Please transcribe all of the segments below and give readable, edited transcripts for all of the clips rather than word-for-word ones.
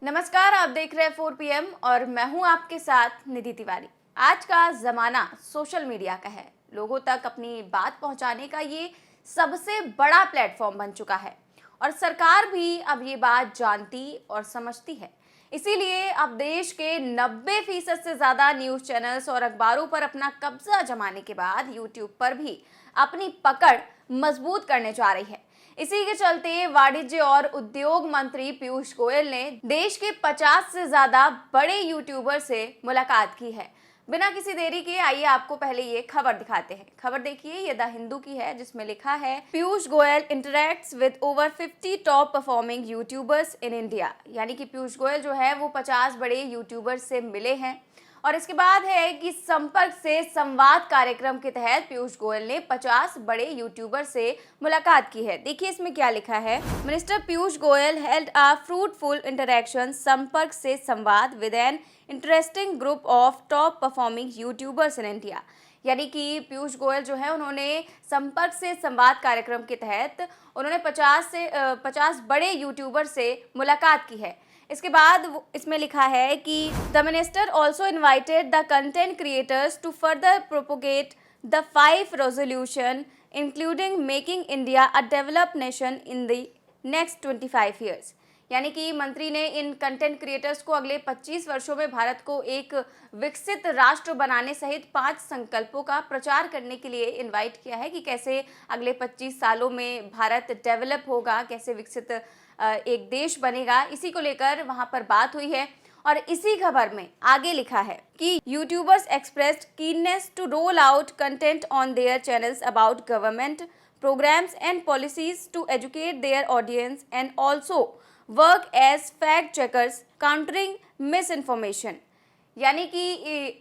नमस्कार, आप देख रहे हैं 4 PM और मैं हूं आपके साथ निधि तिवारी। आज का ज़माना सोशल मीडिया का है। लोगों तक अपनी बात पहुंचाने का ये सबसे बड़ा प्लेटफॉर्म बन चुका है और सरकार भी अब ये बात जानती और समझती है। इसीलिए अब देश के 90% से ज़्यादा न्यूज़ चैनल्स और अखबारों पर अपना कब्जा जमाने के बाद यूट्यूब पर भी अपनी पकड़ मजबूत करने जा रही है। इसी के चलते वाणिज्य और उद्योग मंत्री पीयूष गोयल ने देश के 50 से ज्यादा बड़े यूट्यूबर से मुलाकात की है। बिना किसी देरी के आइए आपको पहले ये खबर दिखाते हैं। खबर देखिए, ये द हिंदू की है जिसमें लिखा है Piyush Goyal interacts with over 50 top performing YouTubers in India. यानी कि पीयूष गोयल जो है वो 50 बड़े यूट्यूबर्स से मिले हैं। और इसके बाद है कि संपर्क से संवाद कार्यक्रम के तहत पीयूष गोयल ने 50 बड़े यूट्यूबर से मुलाकात की है। देखिए इसमें क्या लिखा है। Minister Piyush Goyal held a fruitful interaction संपर्क से संवाद with an interesting group of top performing YouTubers in India. यानी कि पीयूष गोयल जो है उन्होंने संपर्क से संवाद कार्यक्रम के तहत उन्होंने 50 बड़े यूट्यूबर से मुलाकात की है। इसके बाद इसमें लिखा है कि the minister also invited the content creators to further propagate the 5 resolution including making India a developed nation in the next 25 years. यानी कि मंत्री ने इन कंटेंट क्रिएटर्स को अगले 25 वर्षों में भारत को एक विकसित राष्ट्र बनाने सहित 5 संकल्पों का प्रचार करने के लिए इनवाइट किया है कि कैसे अगले 25 सालों में भारत डेवलप होगा, कैसे विकसित एक देश बनेगा। इसी को लेकर वहां पर बात हुई है। और इसी खबर में आगे लिखा है कि YouTubers expressed keenness to roll out content on their channels about government programs and policies to educate their audience and also work as fact checkers countering misinformation। यानी कि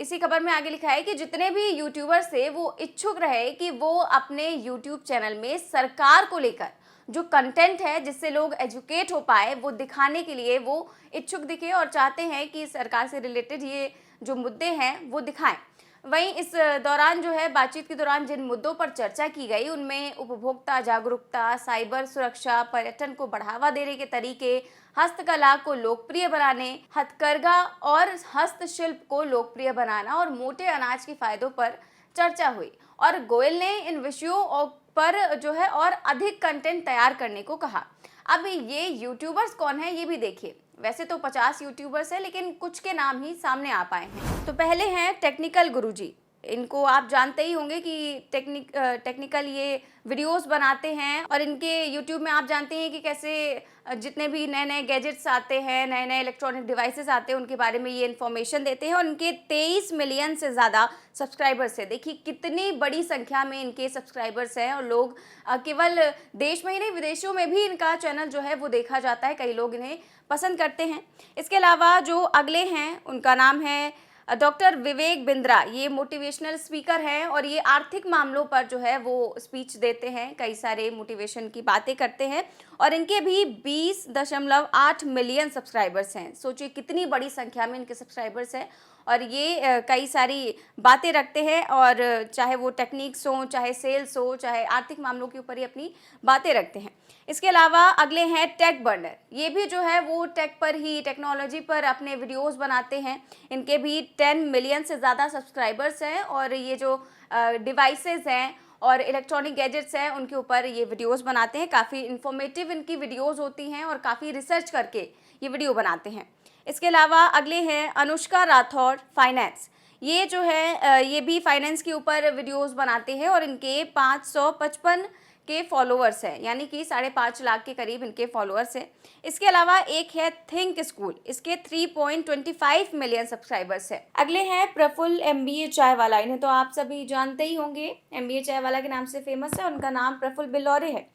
इसी खबर में आगे लिखा है कि जितने भी यूट्यूबर्स थे वो इच्छुक रहे कि वो अपने यूट्यूब चैनल में सरकार को लेकर जो कंटेंट है जिससे लोग एजुकेट हो पाए वो दिखाने के लिए वो इच्छुक दिखे और चाहते हैं कि सरकार से रिलेटेड ये जो मुद्दे हैं वो दिखाएं। वहीं इस दौरान जो है बातचीत के दौरान जिन मुद्दों पर चर्चा की गई उनमें उपभोक्ता जागरूकता, साइबर सुरक्षा, पर्यटन को बढ़ावा देने के तरीके, हस्तकला को लोकप्रिय बनाने, हथकरघा और हस्तशिल्प को लोकप्रिय बनाना और मोटे अनाज के फायदों पर चर्चा हुई। और गोयल ने इन विषयों पर जो है और अधिक कंटेंट तैयार करने को कहा। अब ये यूट्यूबर्स कौन है ये भी देखिए। वैसे तो 50 यूट्यूबर्स हैं लेकिन कुछ के नाम ही सामने आ पाए हैं। तो पहले हैं टेक्निकल गुरुजी। इनको आप जानते ही होंगे कि टेक्निकल ये वीडियोस बनाते हैं और इनके यूट्यूब में आप जानते हैं कि कैसे जितने भी नए नए गैजेट्स आते हैं, नए नए इलेक्ट्रॉनिक डिवाइसेस आते हैं, उनके बारे में ये इन्फॉर्मेशन देते हैं। और इनके 23 मिलियन से ज़्यादा सब्सक्राइबर्स हैं। देखिए कितनी बड़ी संख्या में इनके सब्सक्राइबर्स हैं और लोग केवल देश में ही नहीं विदेशों में भी इनका चैनल जो है वो देखा जाता है। कई लोग इन्हें पसंद करते हैं। इसके अलावा जो अगले हैं उनका नाम है डॉक्टर विवेक बिंद्रा। ये मोटिवेशनल स्पीकर हैं और ये आर्थिक मामलों पर जो है वो स्पीच देते हैं, कई सारे मोटिवेशन की बातें करते हैं और इनके भी 20.8 मिलियन सब्सक्राइबर्स हैं। सोचिए कितनी बड़ी संख्या में इनके सब्सक्राइबर्स हैं और ये कई सारी बातें रखते हैं और चाहे वो टेक्निक्स हो, चाहे सेल्स हो, चाहे आर्थिक मामलों के ऊपर ही अपनी बातें रखते हैं। इसके अलावा अगले हैं टेक बर्नर। ये भी जो है वो टेक पर ही, टेक्नोलॉजी पर अपने वीडियोस बनाते हैं। इनके भी 10 मिलियन से ज़्यादा सब्सक्राइबर्स हैं और ये जो डिवाइसेस हैं और इलेक्ट्रॉनिक गैजेट्स हैं उनके ऊपर ये वीडियोस बनाते हैं। काफ़ी इन्फॉर्मेटिव इनकी वीडियोस होती हैं और काफ़ी रिसर्च करके ये वीडियो बनाते हैं। इसके अलावा अगले हैं अनुष्का राठौर फाइनेंस। ये जो है ये भी फाइनेंस के ऊपर वीडियोस बनाते हैं और इनके 555 के फॉलोअर्स हैं, यानी कि 5.5 लाख के करीब इनके फॉलोअर्स हैं। इसके अलावा एक है थिंक स्कूल, इसके 3.25 मिलियन सब्सक्राइबर्स हैं। अगले हैं प्रफुल्ल MBA चाय वाला। इन्हें तो आप सभी जानते ही होंगे, MBA चाय वाला के नाम से फेमस है। उनका नाम प्रफुल्ल बिल्लौरे है।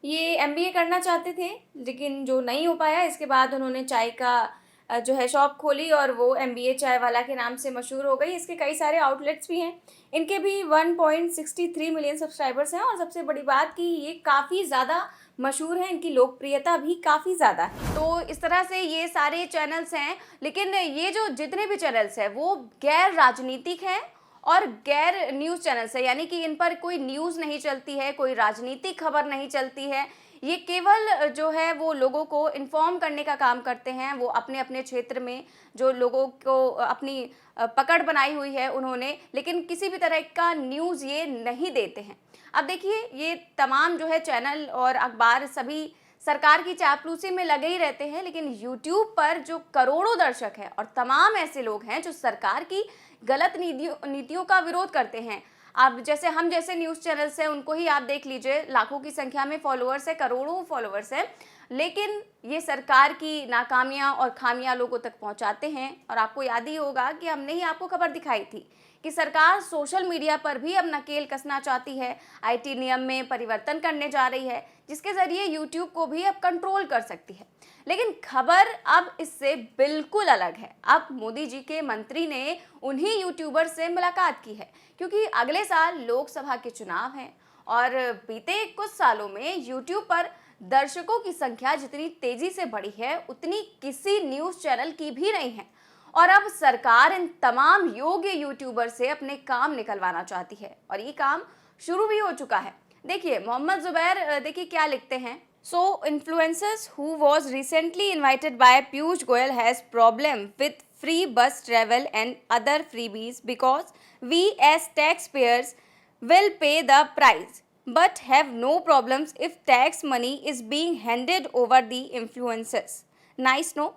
ये MBA करना चाहते थे लेकिन जो नहीं हो पाया, इसके बाद उन्होंने चाय का जो है शॉप खोली और वो MBA चाय वाला के नाम से मशहूर हो गई। इसके कई सारे आउटलेट्स भी हैं। इनके भी 1.63 मिलियन सब्सक्राइबर्स हैं और सबसे बड़ी बात कि ये काफ़ी ज़्यादा मशहूर है, इनकी लोकप्रियता भी काफ़ी ज़्यादा है। तो इस तरह से ये सारे चैनल्स हैं, लेकिन ये जो जितने भी चैनल्स हैं वो गैर राजनीतिक हैं और गैर न्यूज़ चैनल्स है, यानी कि इन पर कोई न्यूज़ नहीं चलती है, कोई राजनीतिक खबर नहीं चलती है। ये केवल जो है वो लोगों को इन्फॉर्म करने का काम करते हैं। वो अपने अपने क्षेत्र में जो लोगों को अपनी पकड़ बनाई हुई है उन्होंने, लेकिन किसी भी तरह का न्यूज़ ये नहीं देते हैं। अब देखिए, ये तमाम जो है चैनल और अखबार सभी सरकार की चापलूसी में लगे ही रहते हैं, लेकिन यूट्यूब पर जो करोड़ों दर्शक हैं और तमाम ऐसे लोग हैं जो सरकार की गलत नीतियों का विरोध करते हैं। अब जैसे हम जैसे न्यूज़ चैनल्स हैं उनको ही आप देख लीजिए, लाखों की संख्या में फॉलोअर्स है, करोड़ों फॉलोअर्स हैं, लेकिन ये सरकार की नाकामियां और खामियां लोगों तक पहुंचाते हैं। और आपको याद ही होगा कि हमने ही आपको खबर दिखाई थी कि सरकार सोशल मीडिया पर भी अब नकेल कसना चाहती है, आईटी नियम में परिवर्तन करने जा रही है, जिसके जरिए यूट्यूब को भी अब कंट्रोल कर सकती है। लेकिन खबर अब इससे बिल्कुल अलग है। अब मोदी जी के मंत्री ने उन्हीं यूट्यूबर से मुलाकात की है, क्योंकि अगले साल लोकसभा के चुनाव हैं और बीते कुछ सालों में यूट्यूब पर दर्शकों की संख्या जितनी तेजी से बढ़ी है उतनी किसी न्यूज़ चैनल की भी नहीं है। और अब सरकार इन तमाम योग्य यूट्यूबर से अपने काम निकलवाना चाहती है और ये काम शुरू भी हो चुका है। देखिए मोहम्मद जुबैर देखिए क्या लिखते हैं। So influencers who was recently invited by Piyush Goyal has problem with free bus travel and other freebies because we as taxpayers will pay the price but have no problems if tax money is being handed over the influencers. Nice no?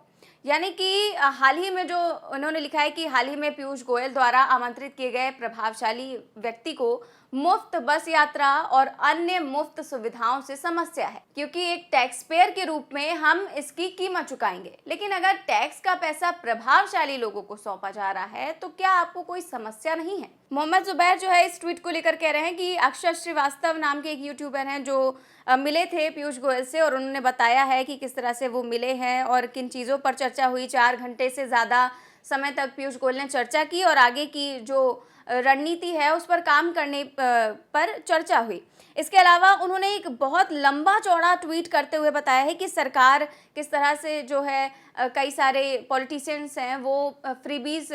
यानी कि हाल ही में जो उन्होंने लिखा है कि हाल ही में पीयूष गोयल द्वारा आमंत्रित किए गए प्रभावशाली व्यक्ति को मुफ्त बस यात्रा और अन्य मुफ्त सुविधाओं से समस्या है, क्योंकि एक टैक्स पेयर के रूप में हम इसकी कीमत चुकाएंगे। लेकिन अगर टैक्स का पैसा प्रभावशाली लोगों को सौंपा जा रहा है तो क्या आपको कोई समस्या नहीं है? मोहम्मद जुबैर जो है इस ट्वीट को लेकर कह रहे हैं कि अक्षर श्रीवास्तव नाम के एक यूट्यूबर हैं जो मिले थे पीयूष गोयल से और उन्होंने बताया है कि किस तरह से वो मिले हैं और किन चीज़ों पर चर्चा हुई। 4 घंटे से ज़्यादा समय तक पीयूष गोयल ने चर्चा की और आगे की जो रणनीति है उस पर काम करने पर चर्चा हुई। इसके अलावा उन्होंने एक बहुत लंबा चौड़ा ट्वीट करते हुए बताया है कि सरकार किस तरह से जो है कई सारे पॉलिटिशियंस हैं वो फ्रीबीज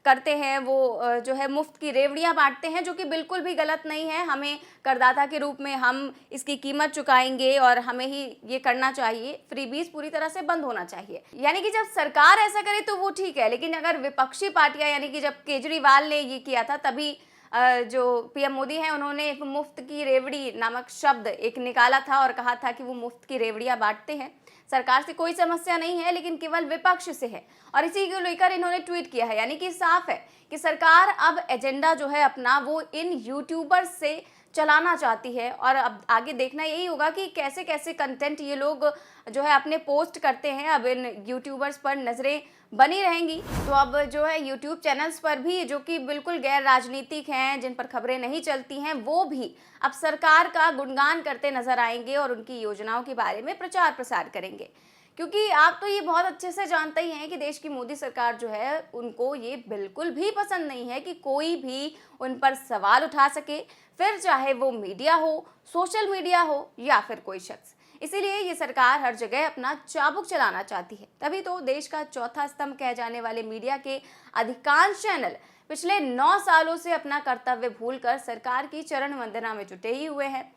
करते हैं, वो जो है मुफ्त की रेवड़ियां बांटते हैं, जो कि बिल्कुल भी गलत नहीं है। हमें करदाता के रूप में हम इसकी कीमत चुकाएंगे और हमें ही ये करना चाहिए। फ्रीबीज पूरी तरह से बंद होना चाहिए। यानी कि जब सरकार ऐसा करे तो वो ठीक है, लेकिन अगर विपक्षी पार्टियां, यानी कि जब केजरीवाल ने ये किया था तभी जो पीएम मोदी हैं उन्होंने एक मुफ्त की रेवड़ी नामक शब्द एक निकाला था और कहा था कि वो मुफ्त की रेवड़ियां बांटते हैं। सरकार से कोई समस्या नहीं है, लेकिन केवल विपक्ष से है और इसी को लेकर इन्होंने ट्वीट किया है। यानी कि साफ है कि सरकार अब एजेंडा जो है अपना वो इन यूट्यूबर्स से चलाना चाहती है और अब आगे देखना यही होगा कि कैसे कैसे कंटेंट ये लोग जो है अपने पोस्ट करते हैं। अब इन यूट्यूबर्स पर नज़रें बनी रहेंगी। तो अब जो है यूट्यूब चैनल्स पर भी जो कि बिल्कुल गैर राजनीतिक हैं, जिन पर खबरें नहीं चलती हैं, वो भी अब सरकार का गुणगान करते नजर आएंगे और उनकी योजनाओं के बारे में प्रचार प्रसार करेंगे। क्योंकि आप तो ये बहुत अच्छे से जानते ही हैं कि देश की मोदी सरकार जो है उनको ये बिल्कुल भी पसंद नहीं है कि कोई भी उन पर सवाल उठा सके, फिर चाहे वो मीडिया हो, सोशल मीडिया हो या फिर कोई शख्स। इसीलिए ये सरकार हर जगह अपना चाबुक चलाना चाहती है। तभी तो देश का चौथा स्तंभ कहे जाने वाले मीडिया के अधिकांश चैनल पिछले 9 सालों से अपना कर्तव्य भूलकर सरकार की चरण वंदना में जुटे ही हुए हैं।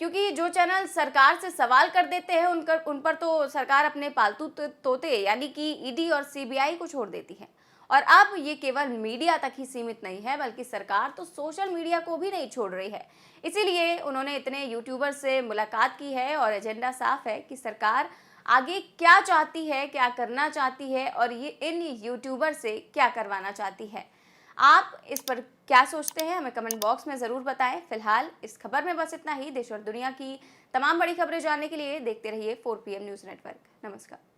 क्योंकि जो चैनल सरकार से सवाल कर देते हैं उन पर तो सरकार अपने पालतू तोते यानी कि ईडी और सीबीआई को छोड़ देती है। और अब ये केवल मीडिया तक ही सीमित नहीं है, बल्कि सरकार तो सोशल मीडिया को भी नहीं छोड़ रही है। इसीलिए उन्होंने इतने यूट्यूबर से मुलाकात की है और एजेंडा साफ है कि सरकार आगे क्या चाहती है, क्या करना चाहती है और ये इन यूट्यूबर से क्या करवाना चाहती है। आप इस पर क्या सोचते हैं, हमें कमेंट बॉक्स में ज़रूर बताएं। फिलहाल इस खबर में बस इतना ही। देश और दुनिया की तमाम बड़ी खबरें जानने के लिए देखते रहिए 4PM न्यूज़ नेटवर्क। नमस्कार।